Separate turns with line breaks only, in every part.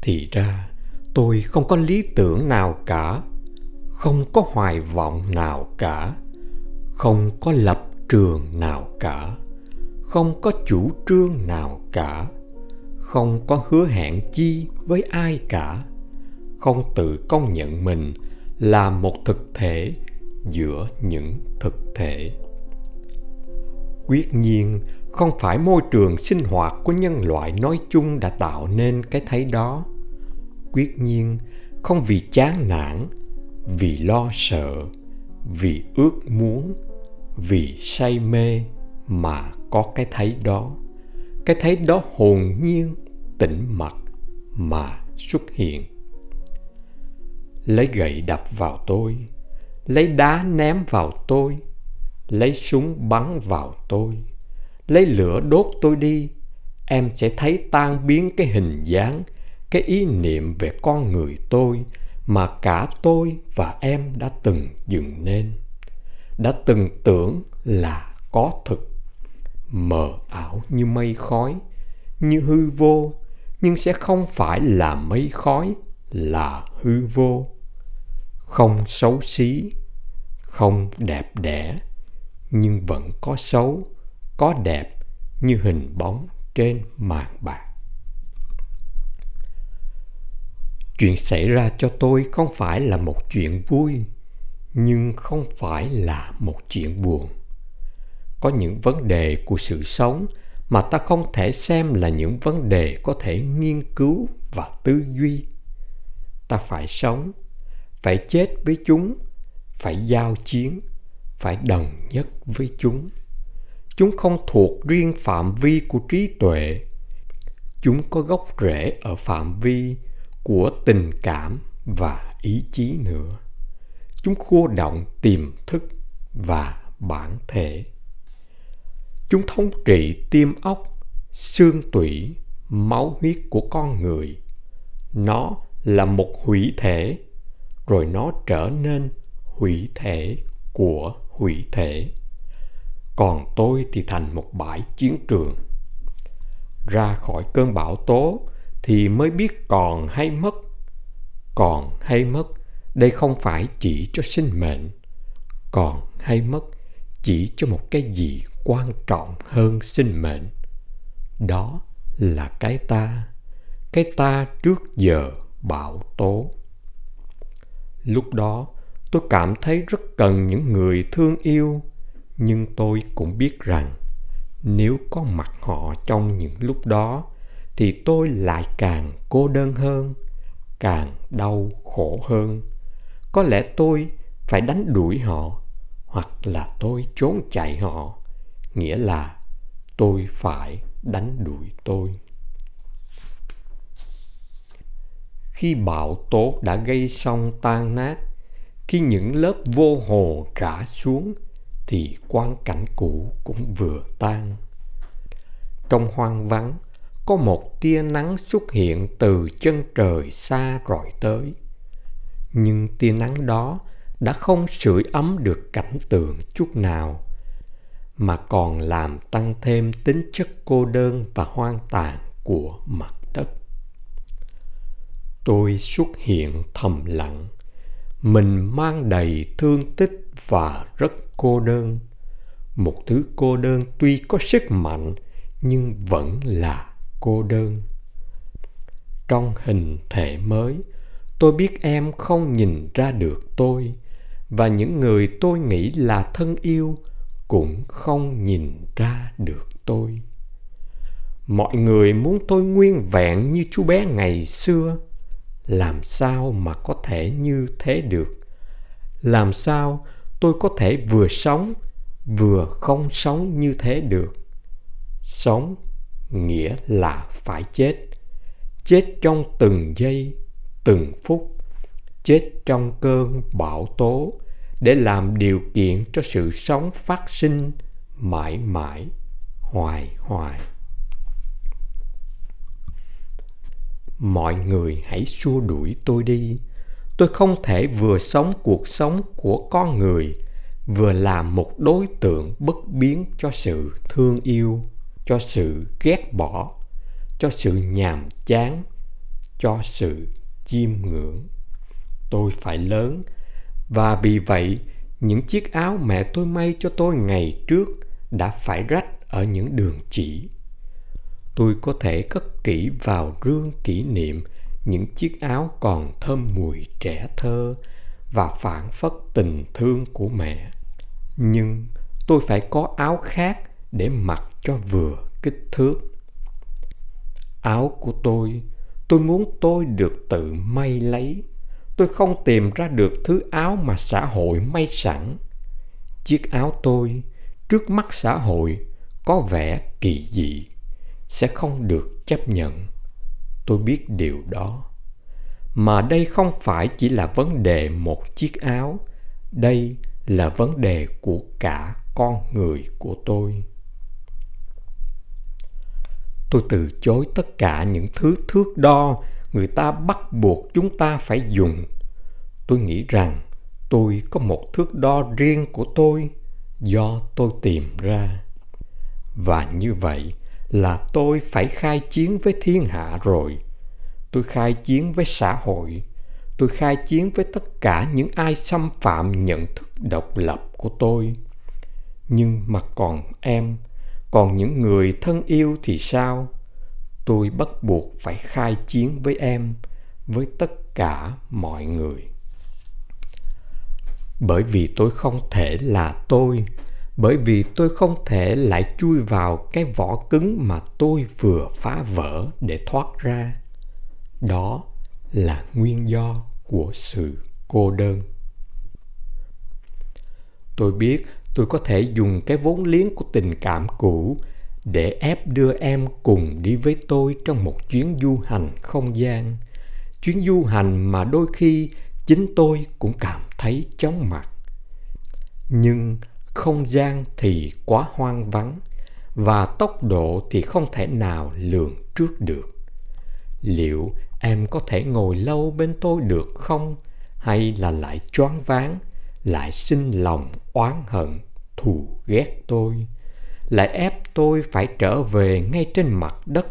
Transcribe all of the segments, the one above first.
Thì ra tôi không có lý tưởng nào cả, không có hoài vọng nào cả, không có lập trường nào cả, không có chủ trương nào cả, không có hứa hẹn chi với ai cả, không tự công nhận mình là một thực thể giữa những thực thể. Quyết nhiên, không phải môi trường sinh hoạt của nhân loại nói chung đã tạo nên cái thấy đó. Quyết nhiên, không vì chán nản, vì lo sợ, vì ước muốn, vì say mê mà có cái thấy đó. Cái thấy đó hồn nhiên, tĩnh mặc mà xuất hiện. Lấy gậy đập vào tôi, lấy đá ném vào tôi, lấy súng bắn vào tôi, lấy lửa đốt tôi đi, em sẽ thấy tan biến cái hình dáng, cái ý niệm về con người tôi mà cả tôi và em đã từng dựng nên, đã từng tưởng là có thực, mờ ảo như mây khói, như hư vô, nhưng sẽ không phải là mây khói, là hư vô. Không xấu xí, không đẹp đẽ, nhưng vẫn có xấu, có đẹp như hình bóng trên màn bạc. Chuyện xảy ra cho tôi không phải là một chuyện vui, nhưng không phải là một chuyện buồn. Có những vấn đề của sự sống mà ta không thể xem là những vấn đề có thể nghiên cứu và tư duy. Ta phải sống, phải chết với chúng, phải giao chiến, phải đồng nhất với chúng. Chúng không thuộc riêng phạm vi của trí tuệ. Chúng có gốc rễ ở phạm vi của tình cảm và ý chí nữa. Chúng khô động tiềm thức và bản thể. Chúng thống trị tim óc, xương tủy, máu huyết của con người. Nó là một hủy thể, rồi nó trở nên hủy thể của hủy thể. Còn tôi thì thành một bãi chiến trường. Ra khỏi cơn bão tố thì mới biết còn hay mất. Còn hay mất, đây không phải chỉ cho sinh mệnh. Còn hay mất chỉ cho một cái gì quan trọng hơn sinh mệnh. Đó là cái ta trước giờ bão tố. Lúc đó tôi cảm thấy rất cần những người thương yêu, nhưng tôi cũng biết rằng nếu có mặt họ trong những lúc đó thì tôi lại càng cô đơn hơn, càng đau khổ hơn. Có lẽ tôi phải đánh đuổi họ, hoặc là tôi trốn chạy họ, nghĩa là tôi phải đánh đuổi tôi. Khi bão tố đã gây xong tan nát, khi những lớp vô hồ rã xuống, thì quang cảnh cũ cũng vừa tan. Trong hoang vắng, có một tia nắng xuất hiện từ chân trời xa rọi tới. Nhưng tia nắng đó đã không sưởi ấm được cảnh tượng chút nào, mà còn làm tăng thêm tính chất cô đơn và hoang tàn của mặt đất. Tôi xuất hiện thầm lặng, mình mang đầy thương tích và rất cô đơn. Một thứ cô đơn tuy có sức mạnh nhưng vẫn là cô đơn. Trong hình thể mới, tôi biết em không nhìn ra được tôi, và những người tôi nghĩ là thân yêu cũng không nhìn ra được tôi. Mọi người muốn tôi nguyên vẹn như chú bé ngày xưa. Làm sao mà có thể như thế được? Làm sao tôi có thể vừa sống vừa không sống như thế được? Sống nghĩa là phải chết. Chết trong từng giây, từng phút. Chết trong cơn bão tố để làm điều kiện cho sự sống phát sinh mãi mãi, hoài hoài. Mọi người hãy xua đuổi tôi đi. Tôi không thể vừa sống cuộc sống của con người, vừa làm một đối tượng bất biến cho sự thương yêu, cho sự ghét bỏ, cho sự nhàm chán, cho sự chiêm ngưỡng. Tôi phải lớn, và vì vậy những chiếc áo mẹ tôi may cho tôi ngày trước đã phải rách ở những đường chỉ. Tôi có thể cất kỹ vào rương kỷ niệm những chiếc áo còn thơm mùi trẻ thơ và phảng phất tình thương của mẹ. Nhưng tôi phải có áo khác để mặc cho vừa kích thước. Áo của tôi muốn tôi được tự may lấy. Tôi không tìm ra được thứ áo mà xã hội may sẵn. Chiếc áo tôi, trước mắt xã hội, có vẻ kỳ dị, sẽ không được chấp nhận. Tôi biết điều đó. Mà đây không phải chỉ là vấn đề một chiếc áo. Đây là vấn đề của cả con người của tôi. Tôi từ chối tất cả những thứ thước đo người ta bắt buộc chúng ta phải dùng. Tôi nghĩ rằng tôi có một thước đo riêng của tôi do tôi tìm ra. Và như vậy là tôi phải khai chiến với thiên hạ rồi. Tôi khai chiến với xã hội. Tôi khai chiến với tất cả những ai xâm phạm nhận thức độc lập của tôi. Nhưng mà còn những người thân yêu thì sao? Tôi bắt buộc phải khai chiến với em, với tất cả mọi người. Bởi vì tôi không thể là tôi, bởi vì tôi không thể lại chui vào cái vỏ cứng mà tôi vừa phá vỡ để thoát ra. Đó là nguyên do của sự cô đơn. Tôi biết tôi có thể dùng cái vốn liếng của tình cảm cũ để ép đưa em cùng đi với tôi trong một chuyến du hành không gian. Chuyến du hành mà đôi khi chính tôi cũng cảm thấy chóng mặt. Nhưng không gian thì quá hoang vắng, và tốc độ thì không thể nào lường trước được. Liệu em có thể ngồi lâu bên tôi được không? Hay là lại choáng váng, lại sinh lòng oán hận, thù ghét tôi, lại ép tôi phải trở về ngay trên mặt đất,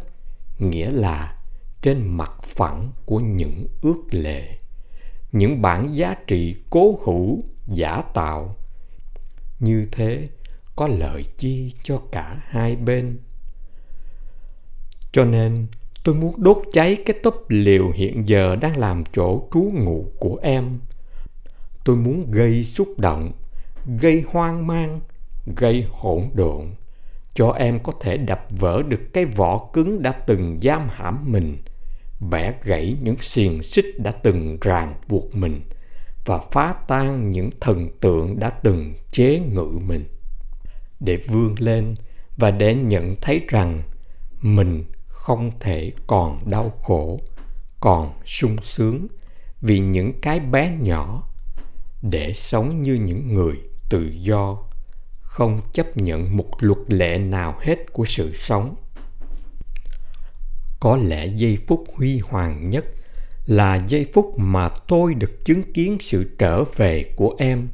nghĩa là trên mặt phẳng của những ước lệ, những bản giá trị cố hữu, giả tạo. Như thế có lợi chi cho cả hai bên? Cho nên tôi muốn đốt cháy cái túp liều hiện giờ đang làm chỗ trú ngụ của em. Tôi muốn gây xúc động, gây hoang mang, gây hỗn độn, cho em có thể đập vỡ được cái vỏ cứng đã từng giam hãm mình, bẻ gãy những xiềng xích đã từng ràng buộc mình, và phá tan những thần tượng đã từng chế ngự mình, để vươn lên và để nhận thấy rằng mình không thể còn đau khổ, còn sung sướng vì những cái bé nhỏ, để sống như những người tự do, không chấp nhận một luật lệ nào hết của sự sống. Có lẽ giây phút huy hoàng nhất là giây phút mà tôi được chứng kiến sự trở về của em.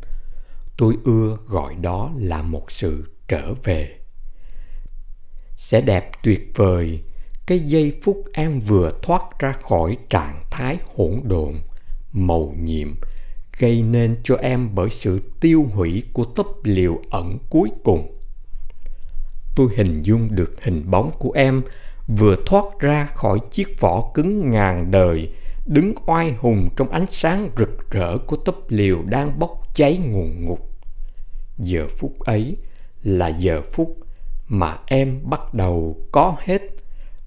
Tôi ưa gọi đó là một sự trở về. Sẽ đẹp tuyệt vời cái giây phút em vừa thoát ra khỏi trạng thái hỗn độn, mầu nhiệm, gây nên cho em bởi sự tiêu hủy của túp liều ẩn cuối cùng. Tôi hình dung được hình bóng của em vừa thoát ra khỏi chiếc vỏ cứng ngàn đời đứng oai hùng trong ánh sáng rực rỡ của túp lều đang bốc cháy ngùn ngụt. Giờ phút ấy là giờ phút mà em bắt đầu có hết,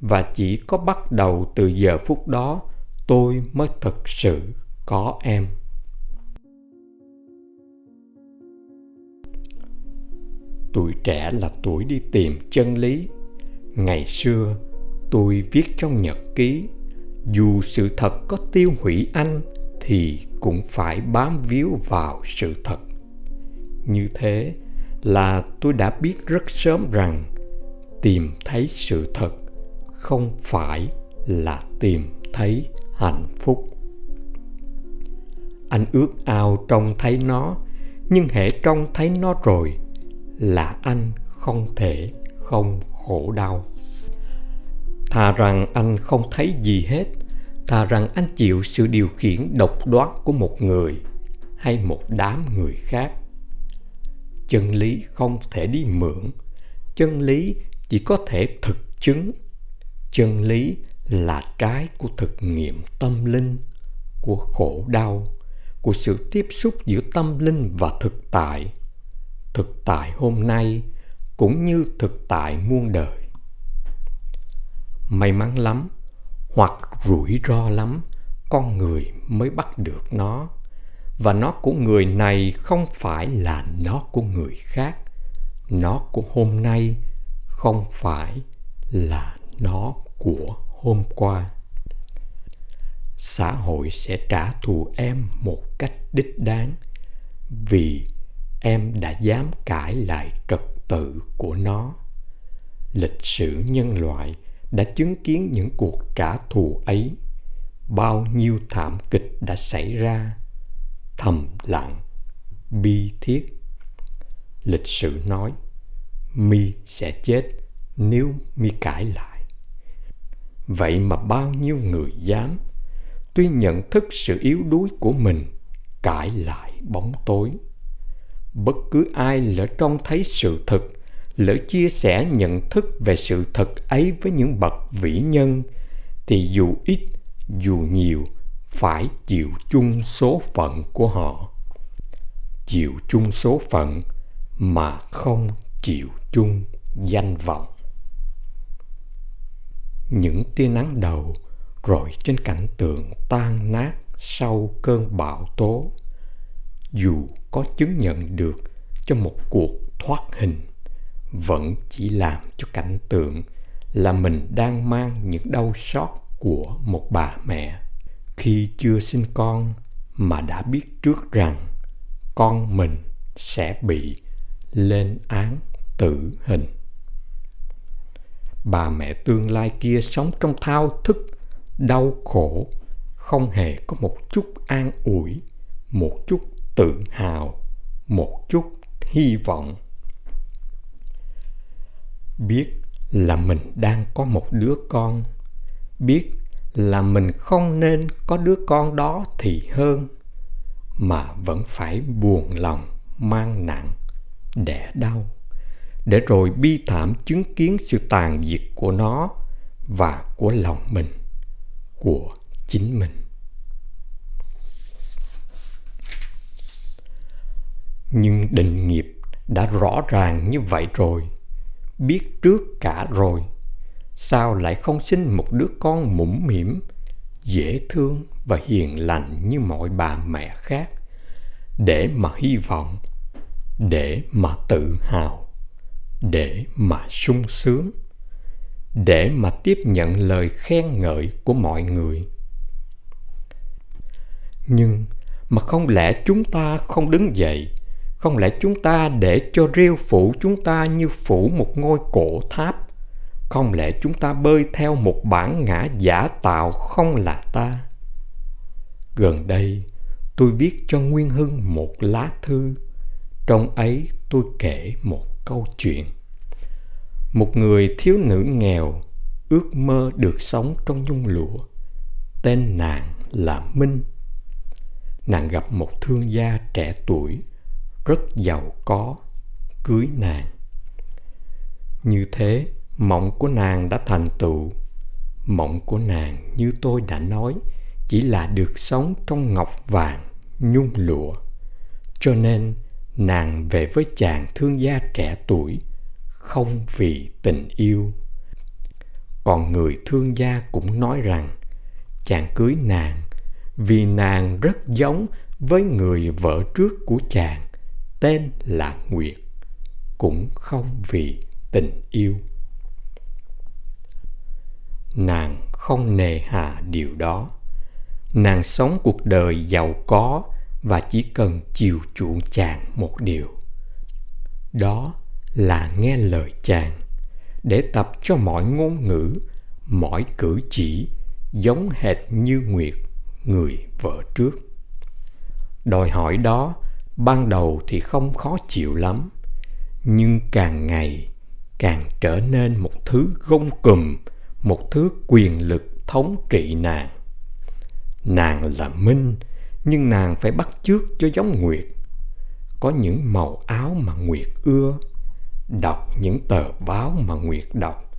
và chỉ có bắt đầu từ giờ phút đó tôi mới thực sự có em. Tuổi trẻ là tuổi đi tìm chân lý. Ngày xưa tôi viết trong nhật ký, dù sự thật có tiêu hủy anh thì cũng phải bám víu vào sự thật. Như thế là tôi đã biết rất sớm rằng tìm thấy sự thật không phải là tìm thấy hạnh phúc. Anh ước ao trông thấy nó, nhưng hễ trông thấy nó rồi là anh không thể không khổ đau. Thà rằng anh không thấy gì hết, thà rằng anh chịu sự điều khiển độc đoán của một người hay một đám người khác. Chân lý không thể đi mượn, chân lý chỉ có thể thực chứng. Chân lý là trái của thực nghiệm tâm linh, của khổ đau, của sự tiếp xúc giữa tâm linh và thực tại. Thực tại hôm nay cũng như thực tại muôn đời. May mắn lắm hoặc rủi ro lắm, con người mới bắt được nó. Và nó của người này không phải là nó của người khác. Nó của hôm nay không phải là nó của hôm qua. Xã hội sẽ trả thù em một cách đích đáng, vì em đã dám cãi lại trật tự của nó. Lịch sử nhân loại đã chứng kiến những cuộc trả thù ấy. Bao nhiêu thảm kịch đã xảy ra, thầm lặng, bi thiết. Lịch sử nói, mi sẽ chết nếu mi cãi lại. Vậy mà bao nhiêu người dám, tuy nhận thức sự yếu đuối của mình, cãi lại bóng tối. Bất cứ ai lỡ trông thấy sự thật, lỡ chia sẻ nhận thức về sự thật ấy với những bậc vĩ nhân, thì dù ít dù nhiều phải chịu chung số phận của họ. Chịu chung số phận mà không chịu chung danh vọng. Những tia nắng đầu rồi trên cảnh tượng tan nát sau cơn bão tố, dù có chứng nhận được cho một cuộc thoát hình, vẫn chỉ làm cho cảnh tượng là mình đang mang những đau xót của một bà mẹ khi chưa sinh con mà đã biết trước rằng con mình sẽ bị lên án tử hình. Bà mẹ tương lai kia sống trong thao thức, đau khổ, không hề có một chút an ủi, một chút tự hào, một chút hy vọng. Biết là mình đang có một đứa con, biết là mình không nên có đứa con đó thì hơn, mà vẫn phải buồn lòng mang nặng, đẻ đau, để rồi bi thảm chứng kiến sự tàn diệt của nó và của lòng mình, của chính mình. Nhưng định nghiệp đã rõ ràng như vậy rồi, biết trước cả rồi, sao lại không sinh một đứa con mũm mĩm, dễ thương và hiền lành như mọi bà mẹ khác, để mà hy vọng, để mà tự hào, để mà sung sướng, để mà tiếp nhận lời khen ngợi của mọi người. Nhưng mà không lẽ chúng ta không đứng dậy, không lẽ chúng ta để cho rêu phủ chúng ta như phủ một ngôi cổ tháp, không lẽ chúng ta bơi theo một bản ngã giả tạo không là ta? Gần đây tôi viết cho Nguyên Hưng một lá thư. Trong ấy tôi kể một câu chuyện. Một người thiếu nữ nghèo ước mơ được sống trong nhung lụa. Tên nàng là Minh. Nàng gặp một thương gia trẻ tuổi, rất giàu có, cưới nàng. Như thế, mộng của nàng đã thành tựu. Mộng của nàng, như tôi đã nói, chỉ là được sống trong ngọc vàng, nhung lụa. Cho nên nàng về với chàng thương gia trẻ tuổi không vì tình yêu. Còn người thương gia cũng nói rằng chàng cưới nàng vì nàng rất giống với người vợ trước của chàng, tên là Nguyệt, cũng không vì tình yêu. Nàng không nề hà điều đó. Nàng sống cuộc đời giàu có và chỉ cần chiều chuộng chàng một điều. Đó là nghe lời chàng, để tập cho mọi ngôn ngữ, mọi cử chỉ giống hệt như Nguyệt, người vợ trước. Đòi hỏi đó ban đầu thì không khó chịu lắm, nhưng càng ngày càng trở nên một thứ gông cùm, một thứ quyền lực thống trị nàng. Nàng là Minh, nhưng nàng phải bắt chước cho giống Nguyệt. Có những màu áo mà Nguyệt ưa, đọc những tờ báo mà Nguyệt đọc,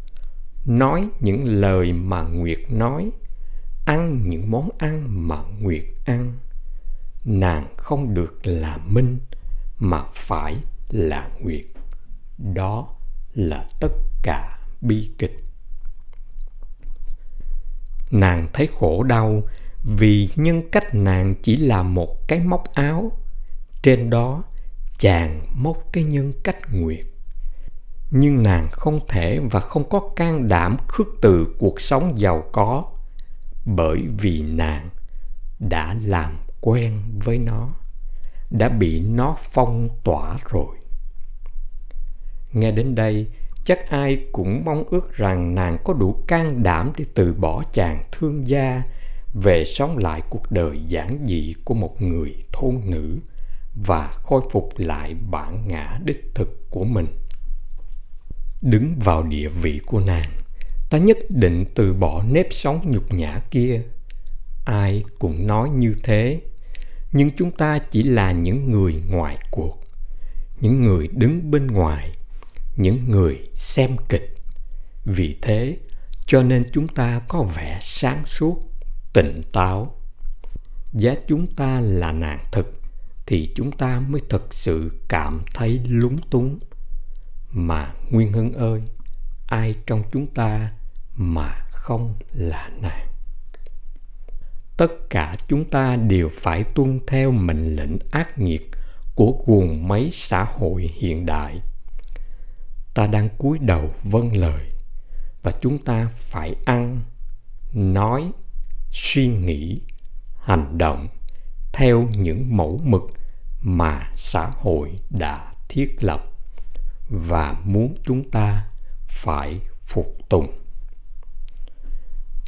nói những lời mà Nguyệt nói, ăn những món ăn mà Nguyệt ăn. Nàng không được là Minh, mà phải là Nguyệt. Đó là tất cả bi kịch. Nàng thấy khổ đau vì nhân cách nàng chỉ là một cái móc áo, trên đó chàng móc cái nhân cách Nguyệt. Nhưng nàng không thể và không có can đảm khước từ cuộc sống giàu có, bởi vì nàng đã làm quen với nó, đã bị nó phong tỏa rồi. Nghe đến đây, chắc ai cũng mong ước rằng nàng có đủ can đảm để từ bỏ chàng thương gia, về sống lại cuộc đời giản dị của một người thôn nữ và khôi phục lại bản ngã đích thực của mình. Đứng vào địa vị của nàng, ta nhất định từ bỏ nếp sống nhục nhã kia. Ai cũng nói như thế, nhưng chúng ta chỉ là những người ngoài cuộc, những người đứng bên ngoài, những người xem kịch. Vì thế cho nên chúng ta có vẻ sáng suốt, tỉnh táo. Giá chúng ta là nàng thực thì chúng ta mới thực sự cảm thấy lúng túng. Mà Nguyên Hưng ơi, ai trong chúng ta mà không là nàng? Tất cả chúng ta đều phải tuân theo mệnh lệnh ác nghiệt của guồng máy xã hội hiện đại. Ta đang cúi đầu vâng lời, và chúng ta phải ăn, nói, suy nghĩ, hành động theo những mẫu mực mà xã hội đã thiết lập và muốn chúng ta phải phục tùng.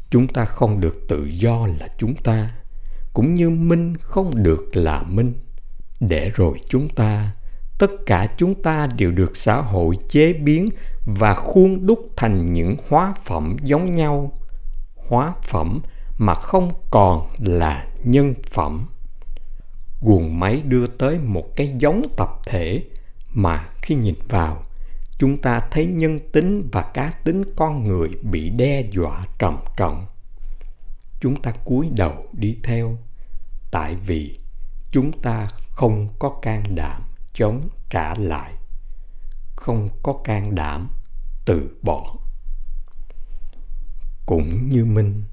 Chúng ta không được tự do là chúng ta, cũng như Minh không được là Minh. Để rồi tất cả chúng ta đều được xã hội chế biến và khuôn đúc thành những hóa phẩm giống nhau. Hóa phẩm mà không còn là nhân phẩm. Guồng máy đưa tới một cái giống tập thể mà khi nhìn vào, chúng ta thấy nhân tính và cá tính con người bị đe dọa trầm trọng. Chúng ta cúi đầu đi theo, tại vì chúng ta không có can đảm chống trả lại, không có can đảm từ bỏ. Cũng như Minh,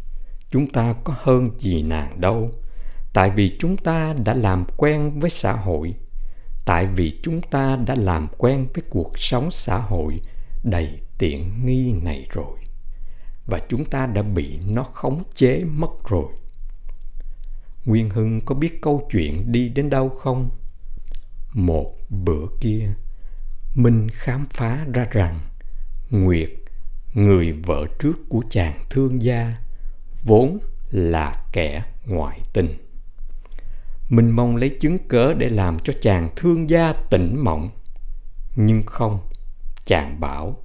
chúng ta có hơn gì nàng đâu, tại vì chúng ta đã làm quen với xã hội, tại vì chúng ta đã làm quen với cuộc sống xã hội đầy tiện nghi này rồi, và chúng ta đã bị nó khống chế mất rồi. Nguyên Hưng có biết câu chuyện đi đến đâu không? Một bữa kia, Minh khám phá ra rằng Nguyệt, người vợ trước của chàng thương gia, vốn là kẻ ngoại tình. Minh mong lấy chứng cớ để làm cho chàng thương gia tỉnh mộng. Nhưng không, chàng bảo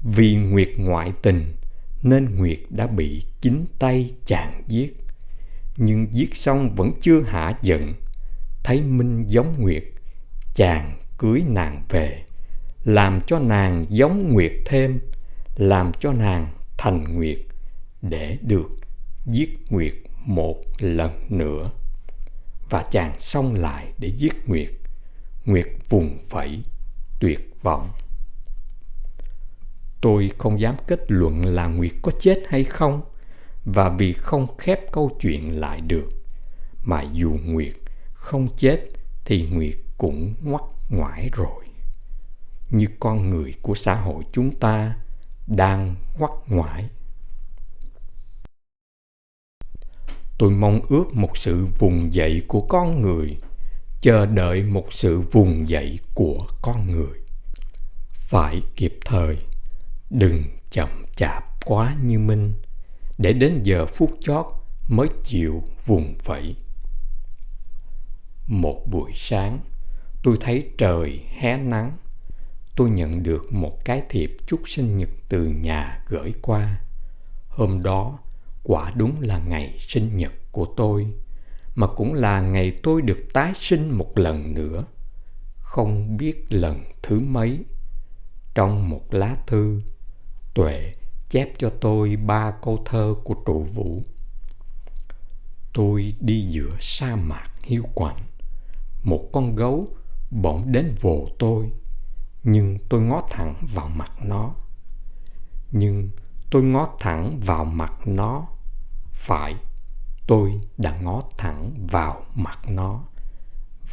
vì Nguyệt ngoại tình nên Nguyệt đã bị chính tay chàng giết. Nhưng giết xong vẫn chưa hả giận. Thấy Minh giống Nguyệt, chàng cưới nàng về, làm cho nàng giống Nguyệt thêm, làm cho nàng thành Nguyệt, để được giết Nguyệt một lần nữa. Và chàng xông lại để giết Nguyệt. Nguyệt vùng vẫy, tuyệt vọng. Tôi không dám kết luận là Nguyệt có chết hay không, và vì không khép câu chuyện lại được, mà dù Nguyệt không chết thì Nguyệt cũng ngoắt ngoải rồi, như con người của xã hội chúng ta đang ngoắt ngoải. Tôi mong ước một sự vùng dậy của con người, chờ đợi một sự vùng dậy của con người. Phải kịp thời, đừng chậm chạp quá như Minh, để đến giờ phút chót mới chịu vùng vẫy. Một buổi sáng, tôi thấy trời hé nắng. Tôi nhận được một cái thiệp chúc sinh nhật từ nhà gửi qua. Hôm đó, quả đúng là ngày sinh nhật của tôi, mà cũng là ngày tôi được tái sinh một lần nữa, không biết lần thứ mấy. Trong một lá thư, Tuệ chép cho tôi 3 câu thơ của Trụ Vũ. Tôi đi giữa sa mạc hiu quạnh, một con gấu bỗng đến vồ tôi, nhưng tôi ngó thẳng vào mặt nó. Nhưng tôi ngó thẳng vào mặt nó. Phải, tôi đã ngó thẳng vào mặt nó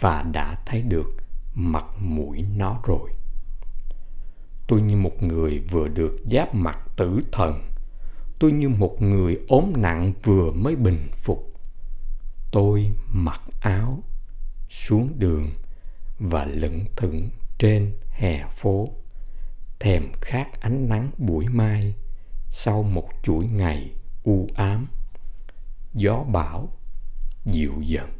và đã thấy được mặt mũi nó rồi. Tôi như một người vừa được giáp mặt tử thần. Tôi như một người ốm nặng vừa mới bình phục. Tôi mặc áo, xuống đường và lững thững trên hè phố, thèm khát ánh nắng buổi mai sau một chuỗi ngày u ám. Gió bão dịu dần.